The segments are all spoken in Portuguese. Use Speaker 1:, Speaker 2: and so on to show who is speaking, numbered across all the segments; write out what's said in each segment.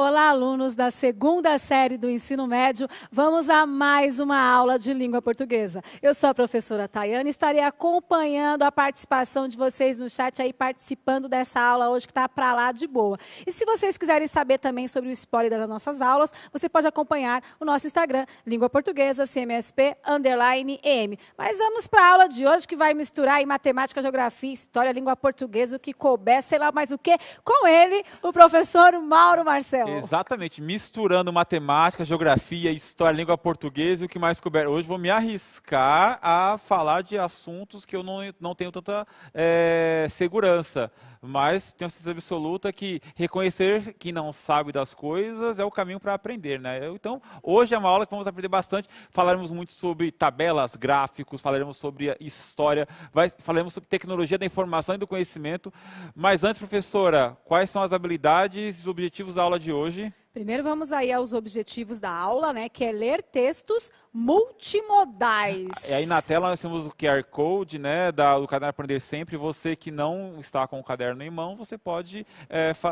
Speaker 1: Olá, alunos da segunda série do ensino médio. Vamos a mais uma aula de língua portuguesa. Eu sou a professora Tayane e estarei acompanhando a participação de vocês no chat aí, participando dessa aula hoje que está para lá de boa. E se vocês quiserem saber também sobre o spoiler das nossas aulas, você pode acompanhar o nosso Instagram, Língua Portuguesa, CMSP_EM. Mas vamos para a aula de hoje que vai misturar aí matemática, geografia, história, língua portuguesa, o que couber, sei lá mais o que, com ele, o professor Mauro Marcel.
Speaker 2: Exatamente, misturando matemática, geografia, história, língua portuguesa e o que mais couber. Hoje vou me arriscar a falar de assuntos que eu não tenho tanta segurança, mas tenho certeza absoluta que reconhecer que não sabe das coisas é o caminho para aprender, né? Então, hoje é uma aula que vamos aprender bastante, falaremos muito sobre tabelas, gráficos, falaremos sobre história, falaremos sobre tecnologia da informação e do conhecimento, mas antes, professora, quais são as habilidades e os objetivos da aula de hoje?
Speaker 1: Primeiro vamos aí aos objetivos da aula, né, que é ler textos multimodais.
Speaker 2: E aí na tela nós temos o QR Code, né, do Caderno Aprender Sempre. Você que não está com o caderno em mão, você pode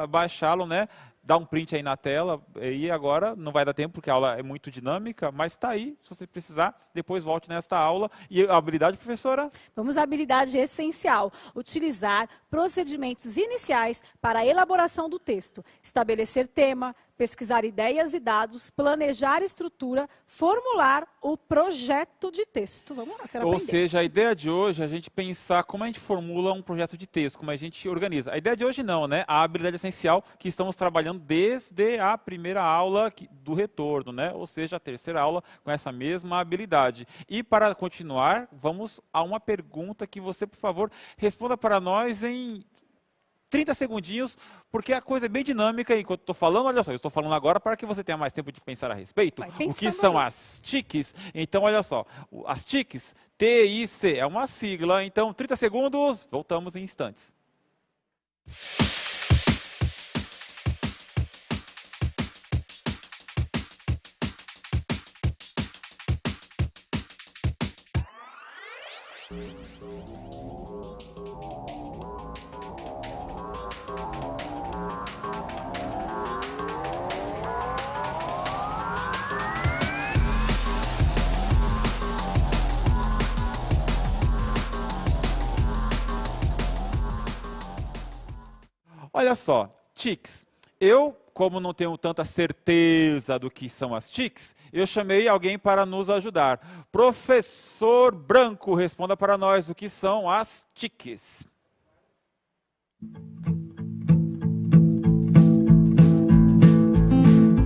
Speaker 2: baixá-lo, né, dar um print aí na tela. E agora não vai dar tempo porque a aula é muito dinâmica, mas está aí, se você precisar, depois volte nesta aula. E a habilidade, professora?
Speaker 1: Vamos à habilidade essencial, utilizar procedimentos iniciais para a elaboração do texto, estabelecer tema, pesquisar ideias e dados, planejar estrutura, formular o projeto de texto. Vamos lá, quero aprender.
Speaker 2: Ou seja, a ideia de hoje é a gente pensar como a gente formula um projeto de texto, como a gente organiza. A ideia de hoje não, né? A habilidade essencial que estamos trabalhando desde a primeira aula do retorno, né? Ou seja, a terceira aula com essa mesma habilidade. E para continuar, vamos a uma pergunta que você, por favor, responda para nós em 30 segundinhos, porque a coisa é bem dinâmica enquanto estou falando. Olha só, eu estou falando agora para que você tenha mais tempo de pensar a respeito. O que são as TICs? Então, olha só, as TICs, T-I-C, é uma sigla. Então, 30 segundos, voltamos em instantes. Olha só, TICs. Eu, como não tenho tanta certeza do que são as TICs, eu chamei alguém para nos ajudar. Professor Branco, responda para nós o que são as TICs.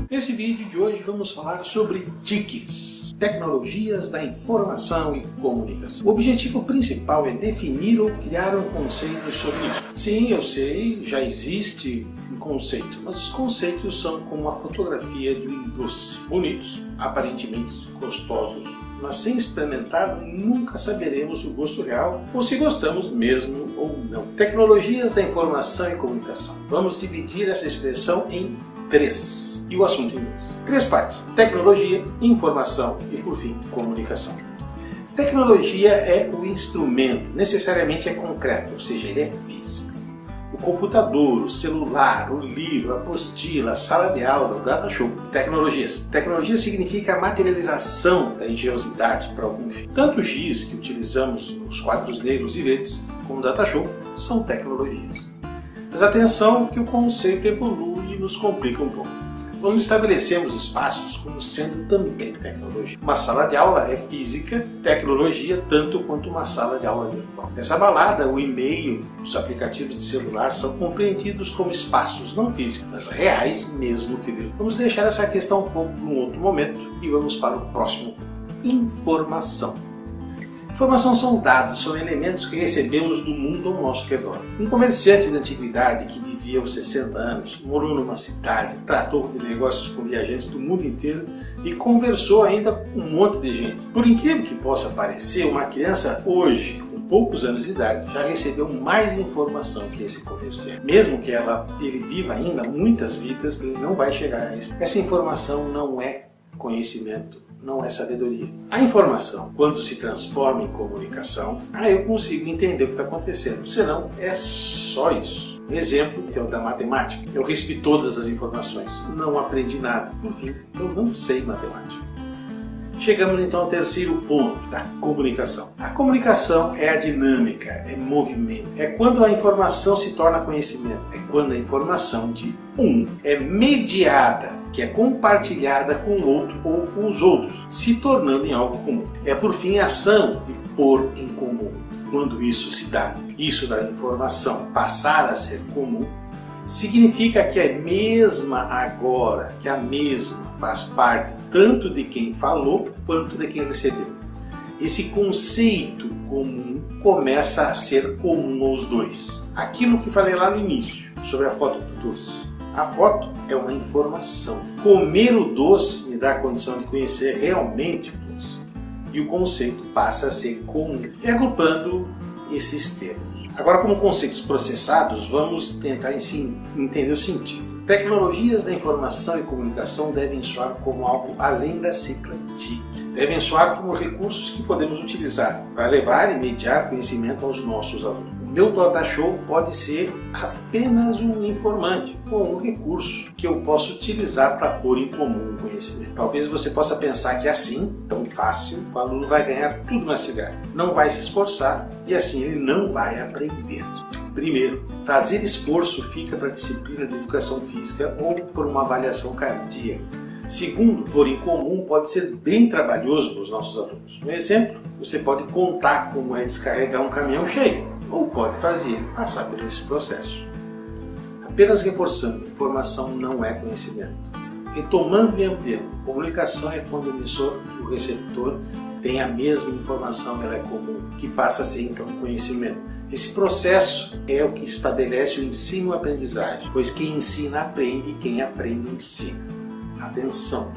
Speaker 3: Nesse vídeo de hoje vamos falar sobre TICs, tecnologias da informação e comunicação. O objetivo principal é definir ou criar um conceito sobre isso. Sim, eu sei, já existe um conceito, mas os conceitos são como a fotografia de um doce. Bonitos, aparentemente gostosos, mas sem experimentar nunca saberemos o gosto real ou se gostamos mesmo ou não. Tecnologias da informação e comunicação. Vamos dividir essa expressão em três. E o assunto em inglês. 3 partes: tecnologia, informação e, por fim, comunicação. Tecnologia é o instrumento, necessariamente é concreto, ou seja, ele é físico. O computador, o celular, o livro, a apostila, a sala de aula, o data show. Tecnologias. Tecnologia significa a materialização da engenhosidade para algum fim. Tanto o giz que utilizamos nos quadros negros e verdes, como o data show, são tecnologias. Mas atenção que o conceito evolui e nos complica um pouco. Quando estabelecemos espaços como sendo também tecnologia. Uma sala de aula é física, tecnologia, tanto quanto uma sala de aula virtual. Nessa balada, o e-mail, os aplicativos de celular são compreendidos como espaços não físicos, mas reais mesmo que virtuais. Vamos deixar essa questão um pouco para um outro momento e vamos para o próximo. Informação. Informação são dados, são elementos que recebemos do mundo ao nosso redor. Um comerciante da antiguidade que vivia aos 60 anos, morou numa cidade, tratou de negócios com viajantes do mundo inteiro e conversou ainda com um monte de gente. Por incrível que possa parecer, uma criança hoje, com poucos anos de idade, já recebeu mais informação que esse comerciante. Mesmo que ele viva ainda muitas vidas, ele não vai chegar a isso. Essa informação não é conhecimento, não é sabedoria. A informação, quando se transforma em comunicação, eu consigo entender o que está acontecendo. Senão, é só isso. Um exemplo é o da matemática. Eu recebi todas as informações, não aprendi nada. Por fim, eu não sei matemática. Chegamos então ao terceiro ponto, da comunicação. A comunicação é a dinâmica, é movimento. É quando a informação se torna conhecimento. É quando a informação de um é mediada, que é compartilhada com o outro ou com os outros, se tornando em algo comum. É por fim a ação de pôr em comum. Quando isso se dá, isso da informação passar a ser comum, significa que a mesma agora, que a mesma faz parte tanto de quem falou quanto de quem recebeu. Esse conceito comum começa a ser comum aos dois. Aquilo que falei lá no início, sobre a foto do doce. A foto é uma informação. Comer o doce me dá a condição de conhecer realmente o doce. E o conceito passa a ser comum, agrupando esses termos. Agora, como conceitos processados, vamos tentar entender o sentido. Tecnologias da informação e comunicação devem soar como algo além da sigla TIC. Devem soar como recursos que podemos utilizar para levar e mediar conhecimento aos nossos alunos. O meu Dota Show pode ser apenas um informante ou um recurso que eu posso utilizar para pôr em comum o conhecimento. Talvez você possa pensar que assim, tão fácil, o aluno vai ganhar tudo mastigado. Não vai se esforçar e assim ele não vai aprender. Primeiro, fazer esforço fica para a disciplina de educação física ou por uma avaliação cardíaca. Segundo, pôr em comum pode ser bem trabalhoso para os nossos alunos. Um exemplo, você pode contar como é descarregar um caminhão cheio, ou pode fazer ele passar por esse processo. Apenas reforçando, informação não é conhecimento. Retomando e ampliando, comunicação é quando o emissor e o receptor têm a mesma informação, ela é comum, que passa a ser então conhecimento. Esse processo é o que estabelece o ensino-aprendizagem, pois quem ensina aprende e quem aprende ensina. Atenção!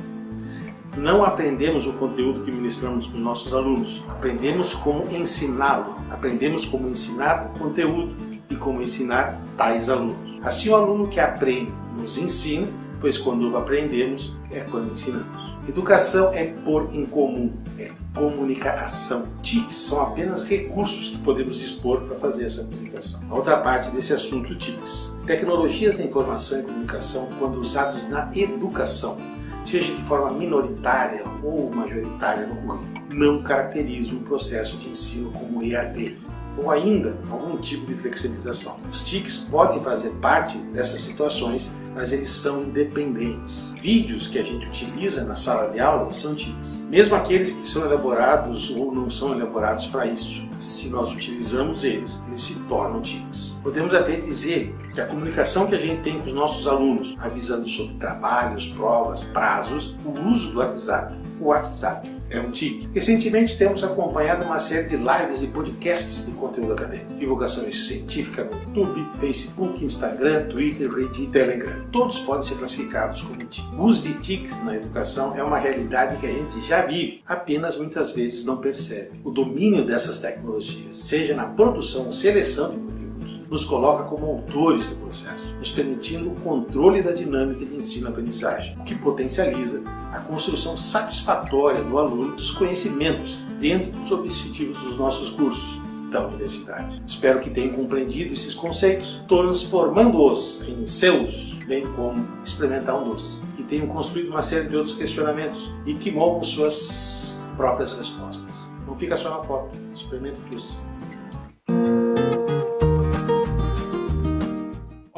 Speaker 3: Não aprendemos o conteúdo que ministramos com nossos alunos, aprendemos como ensiná-lo, aprendemos como ensinar o conteúdo e como ensinar tais alunos. Assim, o aluno que aprende nos ensina, pois quando aprendemos é quando ensinamos. Educação é pôr em comum, é comunicação. TICs são apenas recursos que podemos dispor para fazer essa comunicação. A outra parte desse assunto, TICs. Tecnologias da informação e comunicação, quando usados na educação, seja de forma minoritária ou majoritária no currículo, não caracterizam um processo de ensino como EAD, ou ainda algum tipo de flexibilização. Os TICs podem fazer parte dessas situações, mas eles são independentes. Vídeos que a gente utiliza na sala de aula são TICs. Mesmo aqueles que são elaborados ou não são elaborados para isso, se nós utilizamos eles se tornam TICs. Podemos até dizer que a comunicação que a gente tem com os nossos alunos, avisando sobre trabalhos, provas, prazos, o uso do WhatsApp. O WhatsApp é um TIC. Recentemente temos acompanhado uma série de lives e podcasts de conteúdo acadêmico. Divulgação científica no YouTube, Facebook, Instagram, Twitter, Reddit e Telegram. Todos podem ser classificados como TIC. O uso de TICs na educação é uma realidade que a gente já vive, apenas muitas vezes não percebe. O domínio dessas tecnologias, seja na produção ou seleção de conteúdos, nos coloca como autores do processo, nos permitindo o controle da dinâmica de ensino-aprendizagem, o que potencializa a construção satisfatória do aluno dos conhecimentos dentro dos objetivos dos nossos cursos da universidade. Espero que tenham compreendido esses conceitos, transformando-os em seus, bem como experimentar um doce, que tenham construído uma série de outros questionamentos e que moldam suas próprias respostas. Não fica só na foto, experimenta o doce.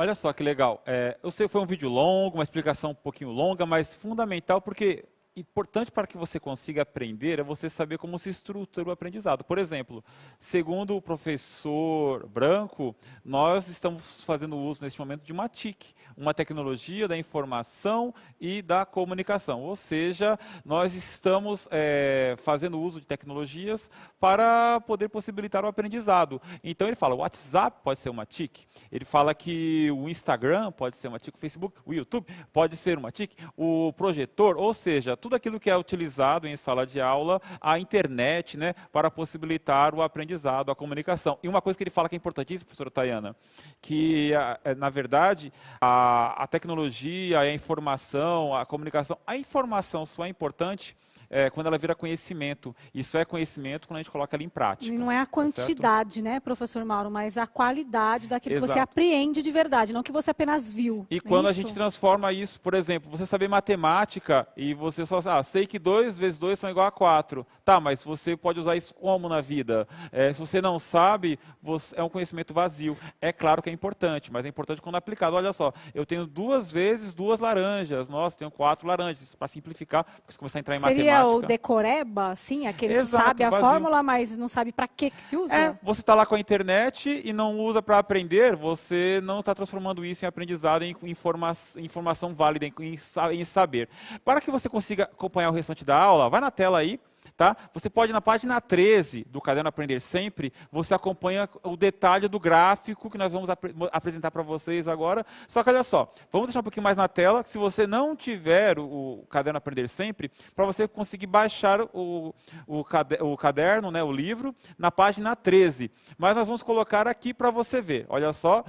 Speaker 2: Olha só que legal. Eu sei que foi um vídeo longo, uma explicação um pouquinho longa, mas fundamental porque importante para que você consiga aprender é você saber como se estrutura o aprendizado. Por exemplo, segundo o professor Branco, nós estamos fazendo uso neste momento de uma TIC, uma tecnologia da informação e da comunicação. Ou seja, nós estamos fazendo uso de tecnologias para poder possibilitar o aprendizado. Então ele fala, o WhatsApp pode ser uma TIC, ele fala que o Instagram pode ser uma TIC, o Facebook, o YouTube pode ser uma TIC, o projetor, ou seja, tudo tudo aquilo que é utilizado em sala de aula, a internet, né, para possibilitar o aprendizado, a comunicação. E uma coisa que ele fala que é importantíssima, professora Tayana, que, na verdade, a tecnologia, a informação, a comunicação, a informação só é importante quando ela vira conhecimento. Isso é conhecimento quando a gente coloca ela em prática.
Speaker 1: E não é a quantidade, né, professor Mauro, mas a qualidade daquilo que você apreende de verdade, não que você apenas viu.
Speaker 2: E quando a gente transforma isso, por exemplo, você saber matemática e você só sei que 2 vezes 2 são igual a 4. Tá, mas você pode usar isso como na vida? Se você não sabe, é um conhecimento vazio. É claro que é importante, mas é importante quando aplicado. Olha só, eu tenho 2 vezes 2 laranjas. Nossa, tenho 4 laranjas. Para simplificar, porque se começar a entrar em matemática...
Speaker 1: Seria o decoreba, sim, aquele que sabe a fórmula, mas não sabe para que se usa?
Speaker 2: Você está lá com a internet e não usa para aprender, você não está transformando isso em aprendizado, em informação válida, em saber. Para que você consiga acompanhar o restante da aula, vai na tela aí. Tá? Você pode, na página 13 do Caderno Aprender Sempre, você acompanha o detalhe do gráfico que nós vamos apresentar para vocês agora. Só que olha só, vamos deixar um pouquinho mais na tela, que se você não tiver o Caderno Aprender Sempre, para você conseguir baixar o caderno, né, o livro, na página 13. Mas nós vamos colocar aqui para você ver. Olha só,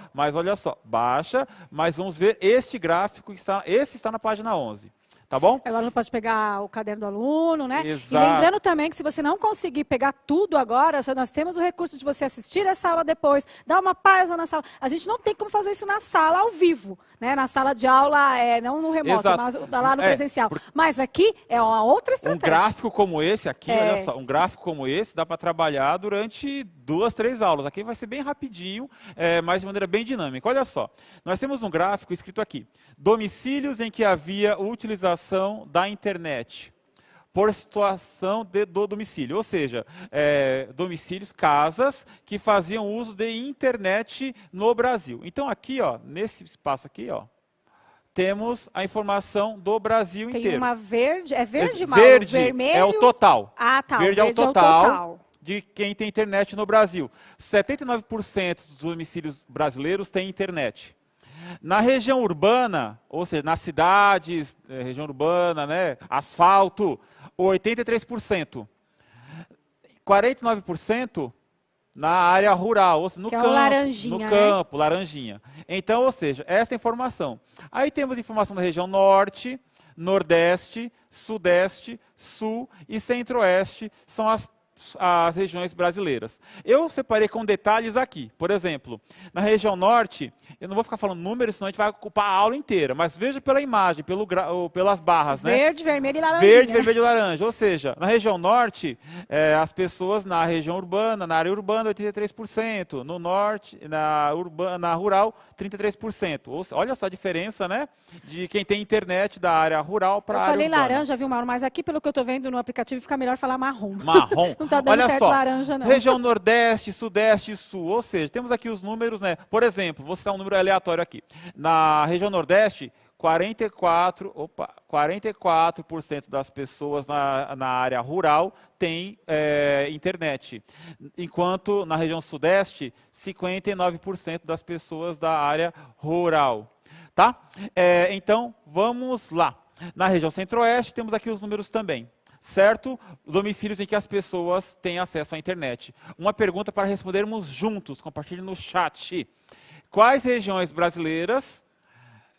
Speaker 2: baixa, mas vamos ver este gráfico, esse está na página 11. Tá bom?
Speaker 1: O aluno pode pegar o caderno do aluno, né?
Speaker 2: Exato.
Speaker 1: E lembrando também que se você não conseguir pegar tudo agora, nós temos o recurso de você assistir essa aula depois, dar uma pausa na sala. A gente não tem como fazer isso na sala ao vivo, né? Na sala de aula, não no remoto, mas lá no presencial. Mas aqui é uma outra estratégia.
Speaker 2: Um gráfico como esse aqui, olha só, um gráfico como esse dá para trabalhar durante 2, 3 aulas. Aqui vai ser bem rapidinho, mas de maneira bem dinâmica. Olha só, nós temos um gráfico escrito aqui: domicílios em que havia utilização da internet por situação do domicílio, ou seja, domicílios, casas que faziam uso de internet no Brasil. Então aqui, ó, nesse espaço aqui, ó, temos a informação do Brasil inteiro.
Speaker 1: Tem uma verde, verde,
Speaker 2: Mauro?
Speaker 1: Vermelho
Speaker 2: é o total.
Speaker 1: Ah, tá.
Speaker 2: Verde é o total de quem tem internet no Brasil. 79% dos domicílios brasileiros têm internet. Na região urbana, ou seja, nas cidades, região urbana, né, asfalto, 83%. 49% na área rural, ou seja, no campo, laranjinha. Então, ou seja, essa é a informação. Aí temos informação da região norte, nordeste, sudeste, sul e centro-oeste, são as regiões brasileiras. Eu separei com detalhes aqui. Por exemplo, na região norte, eu não vou ficar falando números, senão a gente vai ocupar a aula inteira, mas veja pela imagem, pelas barras, né?
Speaker 1: Verde, vermelho e laranja.
Speaker 2: Verde, vermelho e laranja. Ou seja, na região norte, as pessoas na região urbana, na área urbana, 83%. No norte, na rural, 33%. Olha só a diferença, né? De quem tem internet da área rural para a área urbana.
Speaker 1: Eu falei laranja, viu, Mauro? Mas aqui, pelo que eu estou vendo no aplicativo, fica melhor falar marrom.
Speaker 2: Marrom.
Speaker 1: Não está dando
Speaker 2: olha
Speaker 1: certo
Speaker 2: só,
Speaker 1: laranja, não.
Speaker 2: Região nordeste, sudeste e sul. Ou seja, temos aqui os números, né? Por exemplo, vou citar um número aleatório aqui. Na região nordeste, 44% das pessoas na área rural têm internet, enquanto na região sudeste, 59% das pessoas da área rural. Tá? Então, vamos lá. Na região centro-oeste, temos aqui os números também. Certo? Domicílios em que as pessoas têm acesso à internet. Uma pergunta para respondermos juntos, compartilhe no chat. Quais regiões brasileiras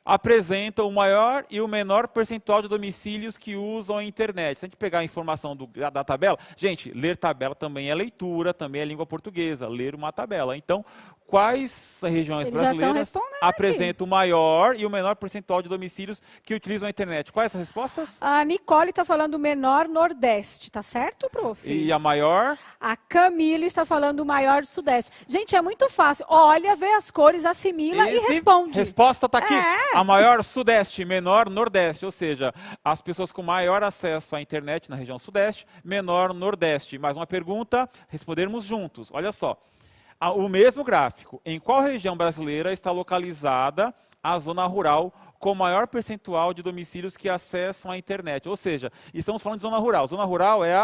Speaker 2: apresentam o maior e o menor percentual de domicílios que usam a internet? Se a gente pegar a informação da tabela, gente, ler tabela também é leitura, também é língua portuguesa, ler uma tabela. Então, quais regiões brasileiras apresentam o maior e o menor percentual de domicílios que utilizam a internet? Quais as respostas?
Speaker 1: A Nicole está falando menor nordeste, tá certo, prof?
Speaker 2: E a maior?
Speaker 1: A Camila está falando maior sudeste. Gente, é muito fácil. Olha, vê as cores, assimila e responde.
Speaker 2: Resposta está aqui. A maior sudeste, menor nordeste. Ou seja, as pessoas com maior acesso à internet na região sudeste, menor nordeste. Mais uma pergunta, respondermos juntos. Olha só. O mesmo gráfico. Em qual região brasileira está localizada a zona rural com maior percentual de domicílios que acessam a internet? Ou seja, estamos falando de zona rural. Zona rural é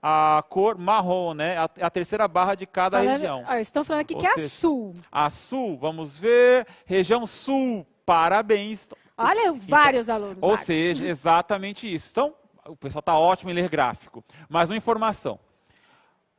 Speaker 2: a cor marrom, né? A terceira barra de cada região.
Speaker 1: Estão falando aqui que é a sul.
Speaker 2: A sul, vamos ver. Região sul, parabéns.
Speaker 1: Olha, vários alunos.
Speaker 2: Ou seja, exatamente isso. Então, o pessoal está ótimo em ler gráfico. Mais uma informação.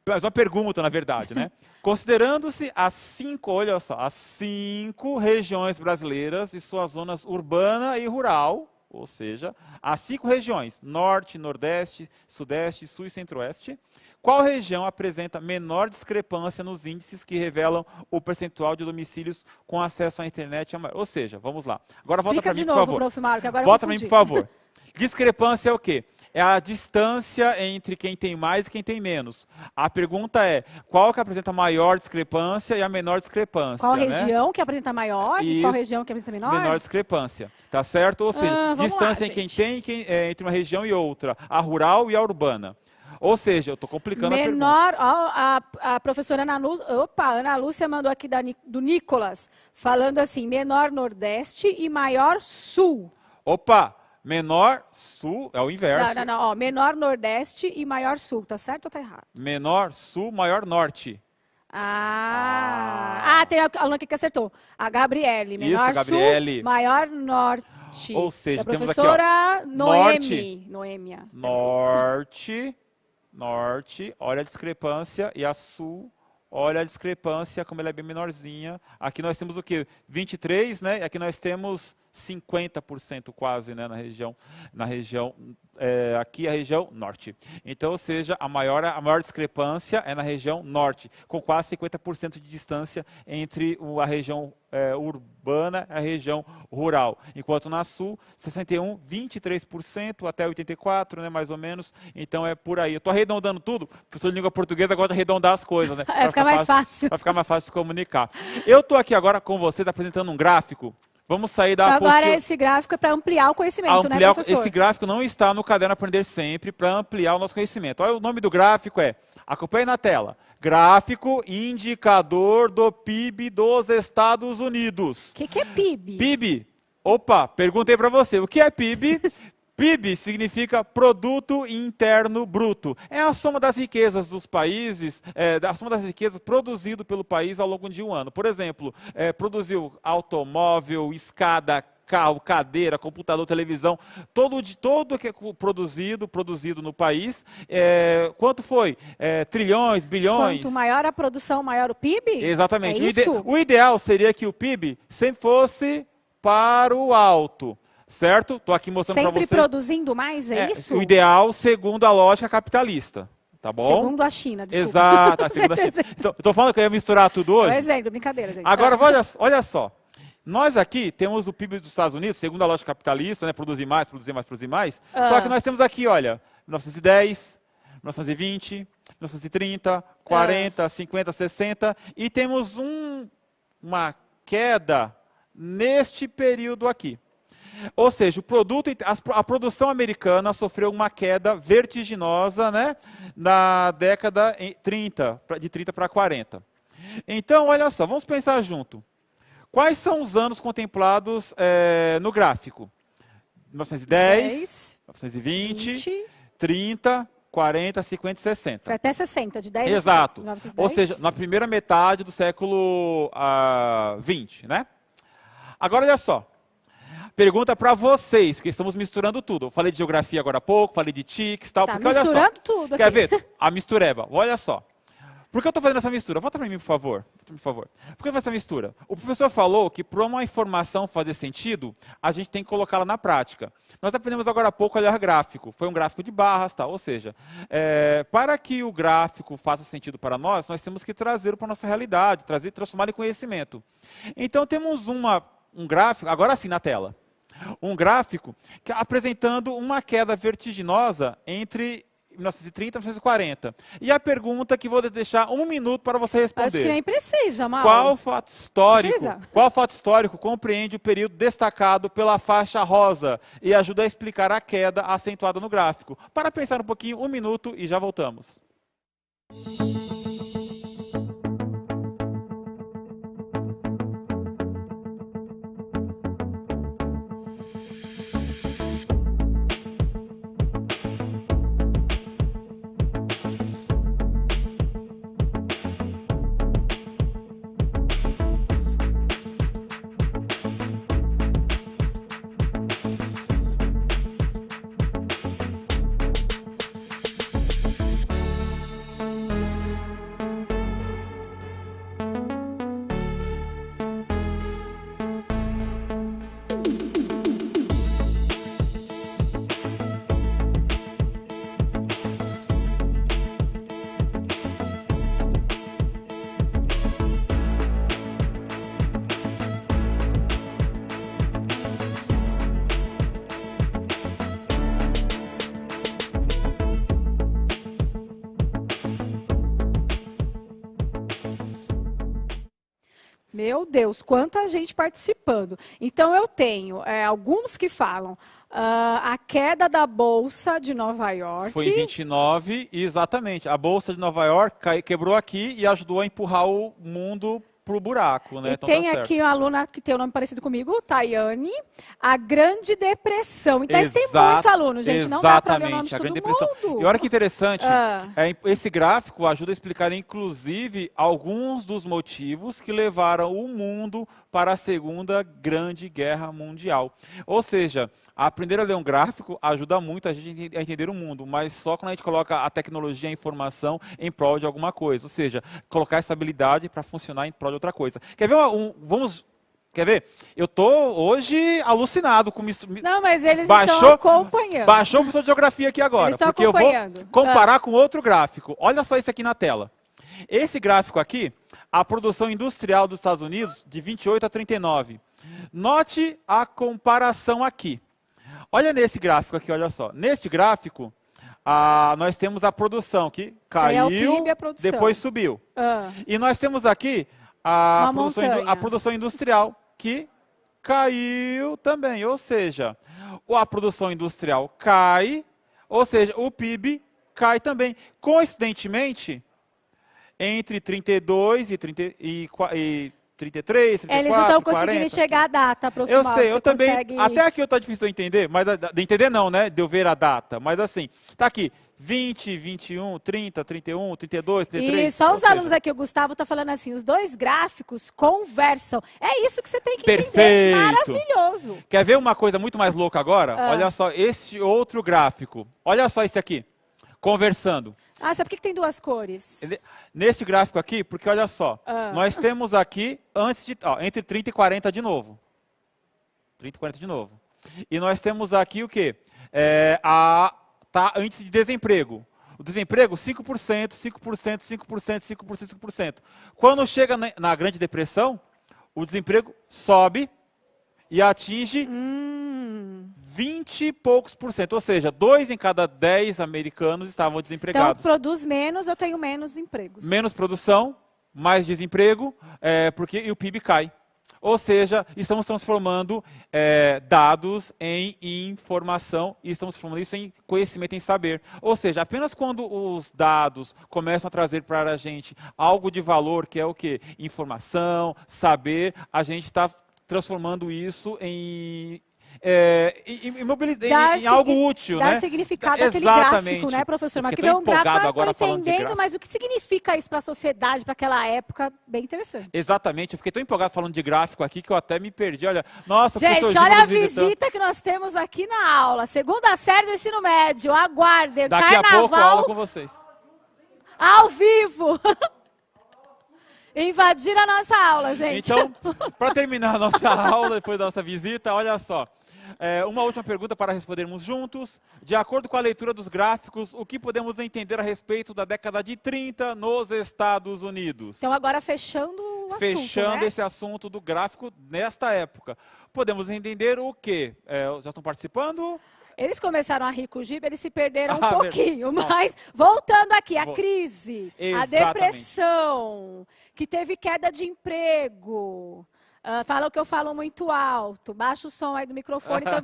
Speaker 2: Mais uma pergunta, na verdade, né? Considerando-se as 5, olha só, as 5 regiões brasileiras e suas zonas urbana e rural, ou seja, as 5 regiões, norte, nordeste, sudeste, sul e centro-oeste, qual região apresenta menor discrepância nos índices que revelam o percentual de domicílios com acesso à internet? Ou seja, vamos lá. Agora volta para mim, por favor.
Speaker 1: Prof. Marco, agora
Speaker 2: volta para mim, por favor. Discrepância é o quê? É a distância entre quem tem mais e quem tem menos. A pergunta é, qual que apresenta a maior discrepância e a menor discrepância?
Speaker 1: Qual região que apresenta maior e qual região que apresenta menor?
Speaker 2: Menor discrepância, tá certo? Ou seja, distância em quem tem entre uma região e outra, a rural e a urbana. Ou seja, eu estou complicando a pergunta.
Speaker 1: A professora Ana Lúcia mandou aqui do Nicolas, falando assim, menor nordeste e maior sul.
Speaker 2: Opa! Menor sul, é o inverso.
Speaker 1: Não. Menor nordeste e maior sul. Tá certo ou tá errado?
Speaker 2: Menor sul, maior norte.
Speaker 1: Tem a aluna aqui que acertou. A Gabriele. Menor
Speaker 2: Isso, Gabriele.
Speaker 1: Sul, maior norte.
Speaker 2: Ou seja, temos aqui,
Speaker 1: professora Noêmia.
Speaker 2: Norte, olha a discrepância, e a sul, olha a discrepância, como ela é bem menorzinha. Aqui nós temos o quê? 23, né? Aqui nós temos 50% quase, né, aqui a região norte. Então, ou seja, a maior discrepância é na região norte, com quase 50% de distância entre a região urbana e a região rural. Enquanto na sul, 61%, 23% até 84%, né, mais ou menos. Então é por aí. Eu estou arredondando tudo, professor de língua portuguesa gosta de arredondar as coisas, né?
Speaker 1: Vai ficar mais fácil.
Speaker 2: Vai ficar mais fácil de comunicar. Eu estou aqui agora com vocês apresentando um gráfico. Vamos sair da
Speaker 1: apostila. Agora esse gráfico é para ampliar o conhecimento, né, professor?
Speaker 2: Esse gráfico não está no caderno Aprender Sempre para ampliar o nosso conhecimento. Olha, o nome do gráfico acompanhe na tela, Gráfico Indicador do PIB dos Estados Unidos.
Speaker 1: O que é PIB?
Speaker 2: PIB. Opa, perguntei para você, o que é PIB? PIB significa Produto Interno Bruto. É a soma das riquezas dos países, a soma das riquezas produzido pelo país ao longo de um ano. Por exemplo, produziu automóvel, escada, carro, cadeira, computador, televisão, todo que é produzido no país. Quanto foi? Trilhões, bilhões?
Speaker 1: Quanto maior a produção, maior o PIB?
Speaker 2: Exatamente.
Speaker 1: É isso?
Speaker 2: O ideal seria que o PIB sempre fosse para o alto. Certo? Estou aqui mostrando para vocês.
Speaker 1: Sempre produzindo mais, é isso?
Speaker 2: O ideal segundo a lógica capitalista. Tá bom?
Speaker 1: Segundo a China, desculpa.
Speaker 2: Exato, segundo a China. Estou falando que eu ia misturar tudo hoje?
Speaker 1: É um exemplo, brincadeira, gente.
Speaker 2: Agora, olha só. Nós aqui temos o PIB dos Estados Unidos, segundo a lógica capitalista, né? Produzir mais. Só que nós temos aqui, olha, 1910, 1920, 1930, 40, 50, 60. E temos uma queda neste período aqui. Ou seja, a produção americana sofreu uma queda vertiginosa, né, na década de 30 para 40. Então, olha só, vamos pensar junto. Quais são os anos contemplados no gráfico? 1910, 1920, 30, 40, 50 e 60.
Speaker 1: Foi até 60, de 10
Speaker 2: Exato.
Speaker 1: a 1910.
Speaker 2: Ou seja, na primeira metade do século XX, né? Agora, olha só. Pergunta para vocês, porque estamos misturando tudo. Eu falei de geografia agora há pouco, falei de TICs e tal.
Speaker 1: Tá
Speaker 2: porque, olha só,
Speaker 1: misturando tudo aqui.
Speaker 2: Quer ver? A mistureba. Olha só. Por que eu estou fazendo essa mistura? Volta para mim, por favor. Por que eu faço essa mistura? O professor falou que para uma informação fazer sentido, a gente tem que colocá-la na prática. Nós aprendemos agora há pouco a olhar gráfico. Foi um gráfico de barras, tá? Ou seja, para que o gráfico faça sentido para nós temos que trazê-lo para a nossa realidade, transformá-lo em conhecimento. Então, temos um gráfico, agora sim na tela. Um gráfico apresentando uma queda vertiginosa entre 1930 e 1940. E a pergunta que vou deixar 1 minuto para você responder.
Speaker 1: Acho que nem precisa, Mauro.
Speaker 2: Qual fato histórico compreende o período destacado pela faixa rosa e ajuda a explicar a queda acentuada no gráfico? Para pensar um pouquinho, 1 minuto e já voltamos.
Speaker 1: Meu Deus, quanta gente participando. Então, eu tenho alguns que falam a queda da Bolsa de Nova York.
Speaker 2: Foi em 29, exatamente. A Bolsa de Nova York quebrou aqui e ajudou a empurrar o mundo pro buraco, né?
Speaker 1: E
Speaker 2: então
Speaker 1: tem
Speaker 2: tá certo.
Speaker 1: aqui uma aluna que tem um nome parecido comigo, Tayane, a Grande Depressão. Então, tem muito aluno, gente. Não dá para ler o nome de
Speaker 2: a
Speaker 1: todo
Speaker 2: Grande
Speaker 1: mundo.
Speaker 2: Depressão. E olha que interessante, esse gráfico ajuda a explicar, inclusive, alguns dos motivos que levaram o mundo para a Segunda Grande Guerra Mundial. Ou seja, aprender a ler um gráfico ajuda muito a gente a entender o mundo, mas só quando a gente coloca a tecnologia e a informação em prol de alguma coisa. Ou seja, colocar essa habilidade para funcionar em prol de outra coisa. Quer ver Quer ver? Eu estou hoje alucinado com isso.
Speaker 1: Não, mas eles estão acompanhando.
Speaker 2: Baixou o professor de geografia aqui agora, porque eu vou comparar com outro gráfico. Olha só isso aqui na tela. Esse gráfico aqui, a produção industrial dos Estados Unidos, de 28 a 39. Note a comparação aqui. Olha nesse gráfico aqui, olha só. Neste gráfico, nós temos a produção que caiu, depois subiu. E nós temos aqui a produção industrial que caiu também. Ou seja, a produção industrial cai, ou seja, o PIB cai também. Coincidentemente, entre 32 e 33, 34,
Speaker 1: eles não estão
Speaker 2: 40.
Speaker 1: conseguindo chegar à data, professor.
Speaker 2: Eu sei, eu também. Até aqui está difícil de entender, mas de entender não, né? De eu ver a data. Mas assim, tá aqui. 20, 21, 30, 31, 32, 33.
Speaker 1: E só os alunos aqui, o Gustavo está falando assim, os dois gráficos conversam. É isso que você tem que entender. Maravilhoso.
Speaker 2: Quer ver uma coisa muito mais louca agora? Olha só esse outro gráfico. Olha só esse aqui. Conversando.
Speaker 1: Sabe por que tem duas cores?
Speaker 2: Nesse gráfico aqui, porque olha só, nós temos aqui entre 30 e 40 de novo. 30 e 40 de novo. E nós temos aqui o quê? Índice de desemprego. O desemprego, 5%, 5%, 5%, 5%, 5%. Quando chega na Grande Depressão, o desemprego sobe e atinge 20 e poucos por cento. Ou seja, 2 em cada 10 americanos estavam desempregados.
Speaker 1: Então, produz menos, eu tenho menos empregos.
Speaker 2: Menos produção, mais desemprego, e o PIB cai. Ou seja, estamos transformando dados em informação e estamos transformando isso em conhecimento, em saber. Ou seja, apenas quando os dados começam a trazer para a gente algo de valor, que é o quê? Informação, saber, a gente está transformando isso em algo útil,
Speaker 1: dar
Speaker 2: né?
Speaker 1: significado àquele gráfico, né, professor? Mas que um gráfico, eu estou entendendo, mas o que significa isso para a sociedade, para aquela época, bem interessante.
Speaker 2: Exatamente, eu fiquei tão empolgado falando de gráfico aqui que eu até me perdi. Olha, nossa,
Speaker 1: gente, olha a visita que nós temos aqui na aula, segunda série do ensino médio, aguardem,
Speaker 2: daqui a pouco eu aula com vocês.
Speaker 1: Ao vivo. Invadir a nossa aula, gente.
Speaker 2: Então, para terminar a nossa aula, depois da nossa visita, olha só. Uma última pergunta para respondermos juntos. De acordo com a leitura dos gráficos, o que podemos entender a respeito da década de 30 nos Estados Unidos?
Speaker 1: Então, agora fechando o assunto,
Speaker 2: Fechando esse assunto do gráfico nesta época. Podemos entender o quê? Já estão participando?
Speaker 1: Eles começaram a rir com o Giba, eles se perderam um pouquinho, mas voltando aqui, a crise, a depressão, que teve queda de emprego, falam que eu falo muito alto, baixa o som aí do microfone, então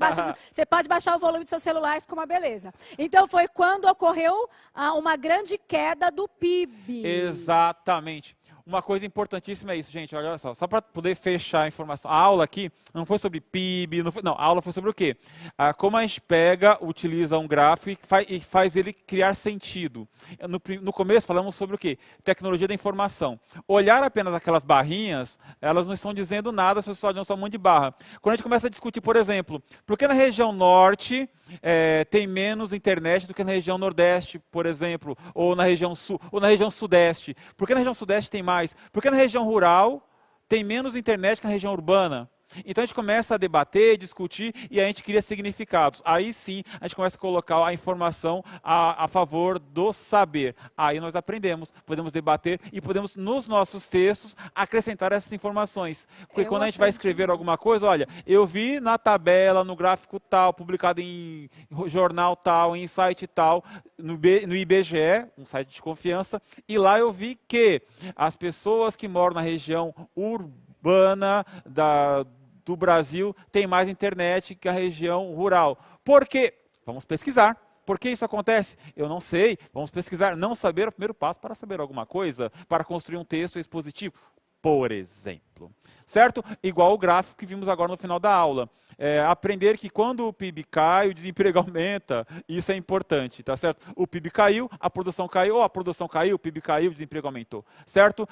Speaker 1: você pode baixar o volume do seu celular e fica uma beleza. Então foi quando ocorreu uma grande queda do PIB.
Speaker 2: Exatamente. Uma coisa importantíssima é isso, gente, olha só para poder fechar a informação. A aula aqui não foi sobre PIB, a aula foi sobre o quê? Como a gente utiliza um gráfico e faz ele criar sentido. No começo falamos sobre o quê? Tecnologia da informação. Olhar apenas aquelas barrinhas, elas não estão dizendo nada se você só olha só um monte de barra. Quando a gente começa a discutir, por exemplo, por que na região norte tem menos internet do que na região nordeste, por exemplo, ou na região sul, ou na região sudeste? Por que na região sudeste tem mais? Porque na região rural tem menos internet que na região urbana. Então a gente começa a debater, discutir e a gente cria significados. Aí sim a gente começa a colocar a informação a favor do saber. Aí nós aprendemos, podemos debater e podemos nos nossos textos acrescentar essas informações. Porque quando a gente vai escrever alguma coisa, olha, eu vi na tabela, no gráfico tal, publicado em jornal tal, em site tal, no IBGE, um site de confiança, e lá eu vi que as pessoas que moram na região urbana do Brasil tem mais internet que a região rural. Por quê? Vamos pesquisar. Por que isso acontece? Eu não sei. Vamos pesquisar. Não saber é o primeiro passo para saber alguma coisa, para construir um texto expositivo, por exemplo. Certo? Igual o gráfico que vimos agora no final da aula. Aprender que quando o PIB cai, o desemprego aumenta. Isso é importante, tá certo? O PIB caiu, a produção caiu, ou a produção caiu, o PIB caiu, o desemprego aumentou. Certo?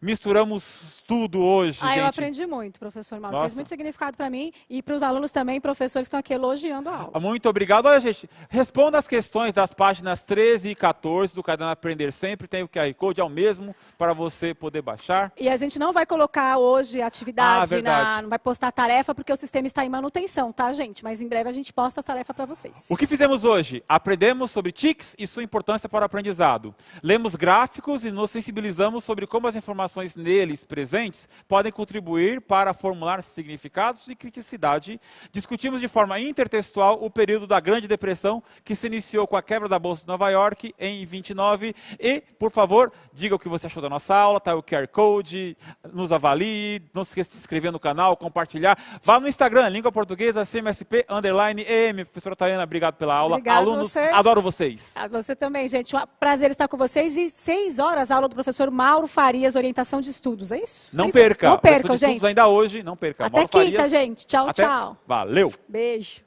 Speaker 2: Misturamos tudo hoje, gente.
Speaker 1: Eu aprendi muito, professor Mauro. Fez muito significado para mim e para os alunos também, professores que estão aqui elogiando a aula.
Speaker 2: Muito obrigado. Olha, gente, responda as questões das páginas 13 e 14 do Caderno Aprender Sempre. Tem o QR Code, é o mesmo, para você poder baixar.
Speaker 1: E a gente não vai colocar hoje a atividade, não vai postar a tarefa, porque o sistema está em manutenção, tá, gente? Mas em breve a gente posta as tarefas para vocês.
Speaker 2: O que fizemos hoje? Aprendemos sobre TICs e sua importância para o aprendizado. Lemos gráficos e nos sensibilizamos sobre como as informações neles presentes podem contribuir para formular significados e criticidade. Discutimos de forma intertextual o período da Grande Depressão, que se iniciou com a quebra da Bolsa de Nova York em 29. E, por favor, diga o que você achou da nossa aula, tá o QR Code, nos avalie, não se esqueça de se inscrever no canal, compartilhar. Vá no Instagram, Língua Portuguesa, CMSP_EM. Professora Tayana, obrigado pela aula.
Speaker 1: Obrigado,
Speaker 2: alunos, adoro vocês.
Speaker 1: Você também, gente. Um prazer estar com vocês. E 6 horas, aula do professor Mauro Farias, orientação de estudos, é isso?
Speaker 2: Não perca.
Speaker 1: Não percam, gente.
Speaker 2: Estudos ainda hoje, não perca.
Speaker 1: Até quinta, gente. Tchau, tchau.
Speaker 2: Valeu.
Speaker 1: Beijo.